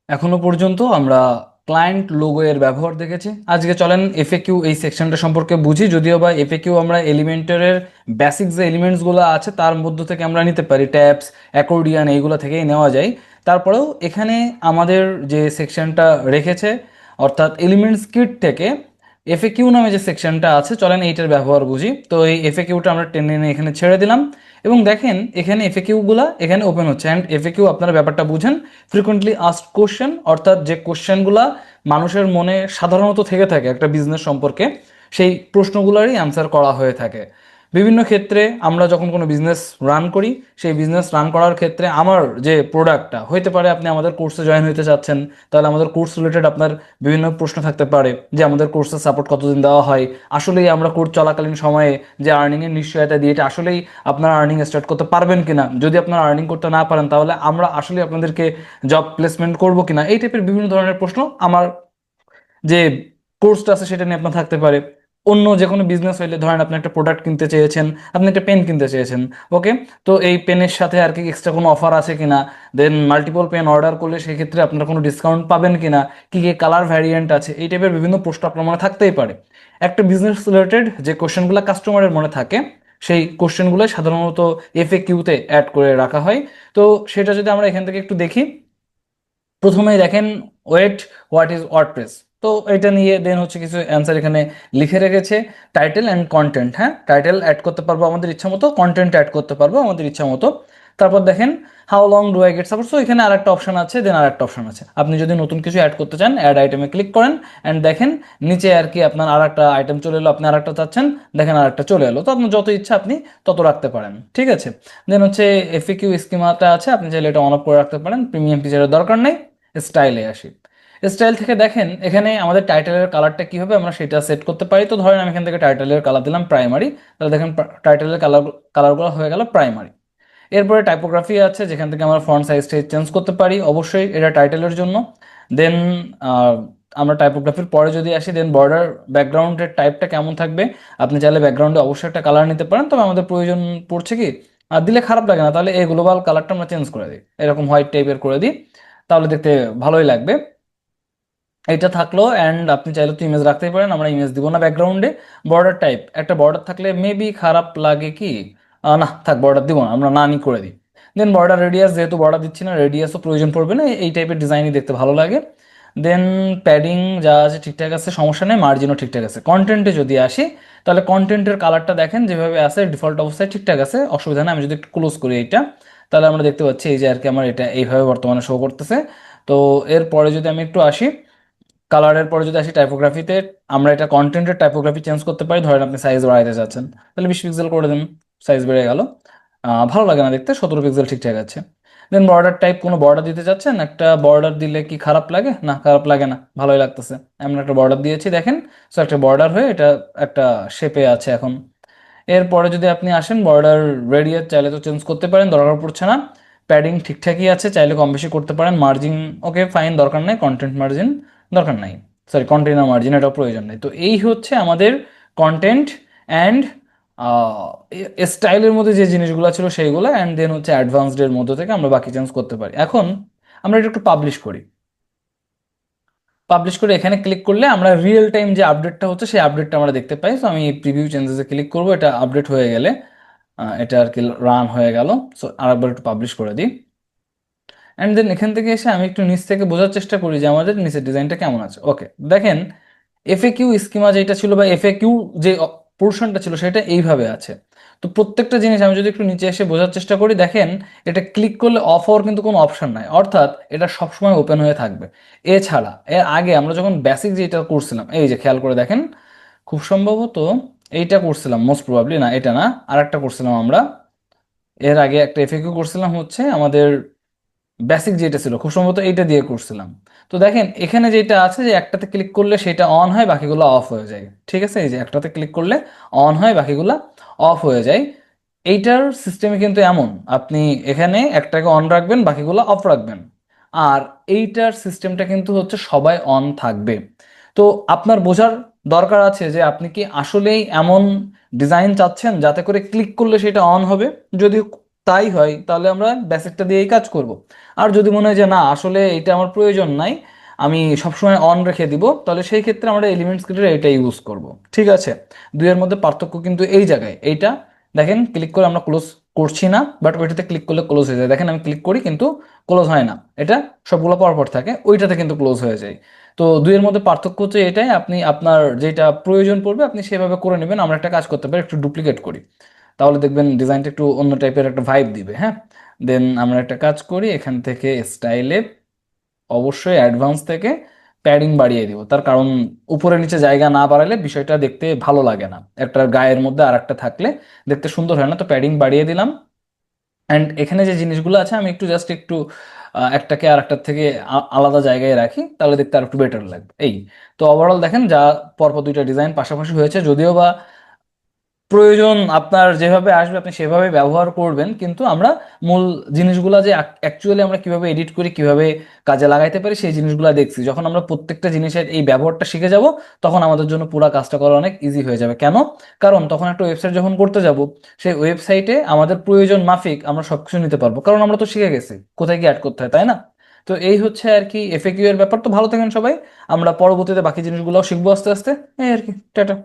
এখনো পর্যন্ত আমরা ক্লায়েন্ট লোগো এর ব্যবহার দেখেছি। আজকে চলেন এফএকিউ এই সেকশনটা সম্পর্কে বুঝি। যদিও বা এফএকিউ আমরা এলিমেন্টরের বেসিক যে এলিমেন্টসগুলো আছে তার মধ্য থেকে আমরা নিতে পারি, ট্যাবস, অ্যাকর্ডিয়ান, এইগুলো থেকেই নেওয়া যায়। তারপরেও এখানে আমাদের যে সেকশনটা রেখেছে, অর্থাৎ এলিমেন্টস কিট থেকে এফএকিউ নামে যে সেকশনটা আছে, চলেন এইটার ব্যবহার বুঝি। তো এই এফএকিউটা আমরা টেনে এনে এখানে ছেড়ে দিলাম এবং দেখেন এখানে এফএকিউগুলা এখানে ওপেন হচ্ছে। অ্যান্ড এফএকিউ আপনারা ব্যাপারটা বুঝেন, ফ্রিকোয়েন্টলি আস্কড কোশ্চেন, অর্থাৎ যে কোশ্চেনগুলা মানুষের মনে সাধারণত থেকে থাকে একটা বিজনেস সম্পর্কে, সেই প্রশ্নগুলোরই অ্যান্সার করা হয়ে থাকে। বিভিন্ন ক্ষেত্রে আমরা যখন কোনো বিজনেস রান করি, সেই বিজনেস রান করার ক্ষেত্রে আমার যে প্রোডাক্টটা হইতে পারে, আপনি আমাদের কোর্সে জয়েন হতে চাচ্ছেন, তাহলে আমাদের কোর্স রিলেটেড আপনার বিভিন্ন প্রশ্ন থাকতে পারে যে আমাদের কোর্সের সাপোর্ট কতদিন দেওয়া হয়, আসলেই আমরা কোর্স চলাকালীন সময়ে যে আর্নিংয়ের নিশ্চয়তা দিয়ে এটা আসলেই আপনারা আর্নিং স্টার্ট করতে পারবেন কিনা, যদি আপনারা আর্নিং করতে না পারেন তাহলে আমরা আসলে আপনাদেরকে জব প্লেসমেন্ট করবো কিনা, এই টাইপের বিভিন্ন ধরনের প্রশ্ন আমার যে কোর্সটা আছে সেটা নিয়ে আপনার থাকতে পারে। অন্য যে কোনো বিজনেস হইলে ধরেন আপনি একটা প্রোডাক্ট কিনতে চেয়েছেন, আপনি একটা পেন কিনতে চেয়েছেন, ওকে, তো এই পেনের সাথে আর কি এক্সট্রা কোনো অফার আছে কিনা, দেন মাল্টিপল পেন অর্ডার করলে সেই ক্ষেত্রে আপনারা কোনো ডিসকাউন্ট পাবেন কিনা, কি কি কালার ভ্যারিয়েন্ট আছে, এই টাইপের বিভিন্ন প্রশ্ন আপনার মনে থাকতেই পারে। একটা বিজনেস রিলেটেড যে কোশ্চেনগুলো কাস্টমারের মনে থাকে, সেই কোশ্চেনগুলো সাধারণত এফএকিউতে অ্যাড করে রাখা হয়। তো সেটা যদি আমরা এখান থেকে একটু দেখি, প্রথমেই দেখেন ওয়েট, হোয়াট ইজ ওয়ার্ডপ্রেস। তো এটা নিয়ে দেন হচ্ছে কিছু অ্যান্সার এখানে লিখে রেখেছে। টাইটেল অ্যান্ড কন্টেন্ট, হ্যাঁ, টাইটেল অ্যাড করতে পারবো আমাদের ইচ্ছা মতো, কন্টেন্ট অ্যাড করতে পারবো আমাদের ইচ্ছা মতো। তারপর দেখেন how long do I get support. So এখানে আরেকটা অপশন আছে, দেন আরেকটা অপশন আছে, আপনি যদি নতুন কিছু অ্যাড করতে চান অ্যাড আইটেমে ক্লিক করেন, অ্যান্ড দেখেন নিচে আর কি আপনার আরেকটা আইটেম চলে এলো, আপনি আরেকটা চাচ্ছেন, দেখেন আরেকটা চলে এলো। তো আপনার যত ইচ্ছা আপনি তত রাখতে পারেন, ঠিক আছে। দেন হচ্ছে এফএকিউ স্কিমাটা আছে, আপনি চাইলে এটা অন অফ করে রাখতে পারেন, প্রিমিয়াম ফিচারের দরকার নেই। স্টাইলে আসি, স্টাইল থেকে দেখেন এখানে আমাদের টাইটেলের কালারটা কি হবে আমরা সেটা সেট করতে পারি। তো ধরেন আমি এখান থেকে টাইটেলের কালার দিলাম প্রাইমারি, তাহলে দেখেন টাইটেলের কালারগুলো হয়ে গেল প্রাইমারি। এরপরে টাইপোগ্রাফি আছে, যেখান থেকে আমরা ফন্ট সাইজটা চেঞ্জ করতে পারি, অবশ্যই এটা টাইটেলের জন্য। দেন আমরা টাইপোগ্রাফির পরে যদি আসি, দেন বর্ডার, ব্যাকগ্রাউন্ডের টাইপটা কেমন থাকবে, আপনি চাইলে ব্যাকগ্রাউন্ডে অবশ্যই একটা কালার নিতে পারেন, তবে আমাদের প্রয়োজন পড়ছে কি, আর দিলে খারাপ লাগে না, তাহলে এই গ্লোবাল কালারটা আমরা চেঞ্জ করে দিই, এরকম হোয়াইট টাইপের করে দিই, তাহলে দেখতে ভালোই লাগবে। এটা থাকলো, অ্যান্ড আপনি চাইলে তো ইমেজ রাখতেই পারেন, আমরা ইমেজ দিব না ব্যাকগ্রাউন্ডে। বর্ডার টাইপ, একটা বর্ডার থাকলে মেবি খারাপ লাগে কি, না থাক, বর্ডার দিব না, আমরা না নি করে দিই। দেন বর্ডার রেডিয়াস, যেহেতু বর্ডার দিচ্ছি না, রেডিয়াসও প্রয়োজন পড়বে না, এই টাইপের ডিজাইনই দেখতে ভালো লাগে। দেন প্যাডিং যা আছে ঠিকঠাক আছে, সমস্যা নেই, মার্জিনও ঠিকঠাক আছে। কন্টেন্টে যদি আসি, তাহলে কন্টেন্টের কালারটা দেখেন যেভাবে আছে ডিফল্ট অবস্থায় ঠিকঠাক আছে, অসুবিধা নেই। আমি যদি একটু ক্লোজ করি এইটা, তাহলে আমরা দেখতে পাচ্ছি এই যে আর কি আমার এটা এইভাবে বর্তমানে শো করতেছে। তো এরপরে যদি আমি একটু আসি, কালারের পরে যদি আসি টাইপোগ্রাফিতে, আমরা এটা কন্টেন্টের টাইপোগ্রাফি চেঞ্জ করতে পারি। ধরেন আপনি সাইজ বাড়াইতে চাচ্ছেন, তাহলে 20 পিক্সেল করে দেন, সাইজ বেড়ে গেল। ভালো লাগে না দেখতে, 17 পিক্সেল ঠিকঠাক আছে। দেন বর্ডার টাইপ, কোনো বর্ডার দিতে চাচ্ছেন, একটা বর্ডার দিলে কি খারাপ লাগে, না খারাপ লাগে না, ভালোই লাগতেছে। আমরা একটা বর্ডার দিয়েছি দেখেন, সো একটা বর্ডার হয়ে এটা একটা শেপে আছে এখন। এরপরে যদি আপনি আসেন, বর্ডার রেডিয়াস চাইলে তো চেঞ্জ করতে পারেন, দরকার পড়ছে না। প্যাডিং ঠিকঠাকই আছে, চাইলে কম বেশি করতে পারেন। মার্জিন ওকে ফাইন, দরকার নেই। কন্টেন্ট মার্জিন দরকার নাই, সরি কন্টেনার মার্জিন এটাও প্রয়োজন নেই। তো এই হচ্ছে আমাদের কন্টেন্ট অ্যান্ড স্টাইলের মধ্যে যে জিনিসগুলো ছিল সেইগুলো, অ্যান্ড দেন হচ্ছে অ্যাডভান্সডের মধ্যে থেকে আমরা বাকি চেঞ্জ করতে পারি। এখন আমরা এটা একটু পাবলিশ করি। পাবলিশ করে এখানে ক্লিক করলে আমরা রিয়েল টাইম যে আপডেটটা হচ্ছে সেই আপডেটটা আমরা দেখতে পাই। তো আমি প্রিভিউ চেঞ্জেসে ক্লিক করবো, এটা আপডেট হয়ে গেলে এটা আর কি রান হয়ে গেল। সো আরেকবার একটু পাবলিশ করে দিই, অ্যান্ড দেন এখান থেকে এসে আমি একটু নিচ থেকে বোঝার চেষ্টা করি যে আমাদের নিচের ডিজাইনটা কেমন আছে। ওকে, দেখেন এফএকিউ স্কিমা যেটা ছিল বা এফএকিউ যে পোর্শনটা ছিল সেটা এইভাবে আছে। তো প্রত্যেকটা জিনিস আমি যদি একটু নিচে এসে বোঝার চেষ্টা করি, দেখেন এটা ক্লিক করলে অফ হওয়ার কিন্তু কোনো অপশন নাই, অর্থাৎ এটা সবসময় ওপেন হয়ে থাকবে। এছাড়া এর আগে আমরা যখন বেসিক যেটা করছিলাম, এই যে খেয়াল করে দেখেন, খুব সম্ভবত এইটা করছিলাম, মোস্ট প্রবাবলি, না এটা না, আর একটা করছিলাম আমরা এর আগে, একটা এফএকিউ করছিলাম হচ্ছে আমাদের বেসিক যেটা ছিল, খুব সম্ভবত এইটা দিয়ে করছিলাম। তো দেখেন এখানে যেটা আছে যে একটাতে ক্লিক করলে সেটা অন হয়, বাকিগুলো অফ হয়ে যায়, ঠিক আছে। এই যে একটাতে ক্লিক করলে অন হয়, বাকিগুলো অফ হয়ে যায়। এইটার সিস্টেমে কিন্তু এমন, আপনি এখানে একটাকে অন রাখবেন, বাকিগুলো অফ রাখবেন। আর এইটার সিস্টেমটা কিন্তু হচ্ছে সবাই অন থাকবে। তো আপনার বোঝার দরকার আছে যে আপনি কি আসলেই এমন ডিজাইন চাচ্ছেন যাতে করে ক্লিক করলে সেটা অন হবে। যদি তাই হয়, তাহলে আমরা বেসিকটা দিয়েই কাজ করব। আর যদি মনে হয় যে না আসলে এটা আমার প্রয়োজন নাই, আমি সবসময় অন রেখে দিব, তাহলে সেই ক্ষেত্রে আমরা এলিমেন্টস গ্রিডের এটা ইউজ করব। ঠিক আছে, দুইয়ের মধ্যে পার্থক্য কিন্তু এই জায়গায়। এইটা দেখেন ক্লিক করে আমরা ক্লোজ করছি না, বাট ওইটাতে ক্লিক করলে ক্লোজ হয়ে যায়। দেখেন আমি ক্লিক করি কিন্তু ক্লোজ হয় না, এটা সবগুলো পরপর থাকে, ওইটাতে কিন্তু ক্লোজ হয়ে যায়। তো দুইয়ের মধ্যে পার্থক্য হচ্ছে এটাই, আপনি আপনার যেটা প্রয়োজন পড়বে আপনি সেভাবে করে নেবেন। আমরা একটা কাজ করতে পারি, একটু ডুপ্লিকেট করি, তাহলে দেখবেন ডিজাইনটা একটু অন্য টাইপের একটা ভাইব দিবে। হ্যাঁ, দেন আমরা একটা কাজ করি, এখান থেকে স্টাইলে অবশ্যই অ্যাডভান্স থেকে প্যাডিং বাড়িয়ে দিব। তার কারণ উপরে নিচে জায়গা না বাড়ালে বিষয়টা দেখতে ভালো লাগে না, একটা গায়ের মধ্যে আর একটা থাকলে দেখতে সুন্দর হয় না। তো প্যাডিং বাড়িয়ে দিলাম। অ্যান্ড এখানে যে জিনিসগুলো আছে আমি একটু জাস্ট একটু একটাকে আর একটার থেকে আলাদা জায়গায় রাখি, তাহলে দেখতে আর একটু বেটার লাগবে। এই তো ওভারঅল দেখেন যা পরপর দুইটা ডিজাইন পাশাপাশি হয়েছে, যদিও বা প্রয়োজন আপনার যেভাবে আসবে আপনি সেভাবে ব্যবহার করবেন, কিন্তু আমরা মূল জিনিসগুলো যে অ্যাকচুয়ালি আমরা কিভাবে এডিট করি, কিভাবে কাজে লাগাইতে পারি সেই জিনিসগুলো দেখছি। যখন আমরা প্রত্যেকটা জিনিসের এই ব্যবহারটা শিখে যাব, তখন আমাদের জন্য পুরো কাজটা করা অনেক ইজি হয়ে যাবে। কেন? কারণ তখন একটা ওয়েবসাইট যখন করতে যাব, সেই ওয়েবসাইটে আমাদের প্রয়োজন মাফিক আমরা সবকিছু নিতে পারবো, কারণ আমরা তো শিখে গেছি কোথায় কি অ্যাড করতে হয়, তাই না? তো এই হচ্ছে আর কি এফএকিউ এর ব্যাপার। তো ভালো থাকেন সবাই, আমরা পরবর্তীতে বাকি জিনিসগুলোও শিখবো আস্তে আস্তে। এই আর কি, টাটা।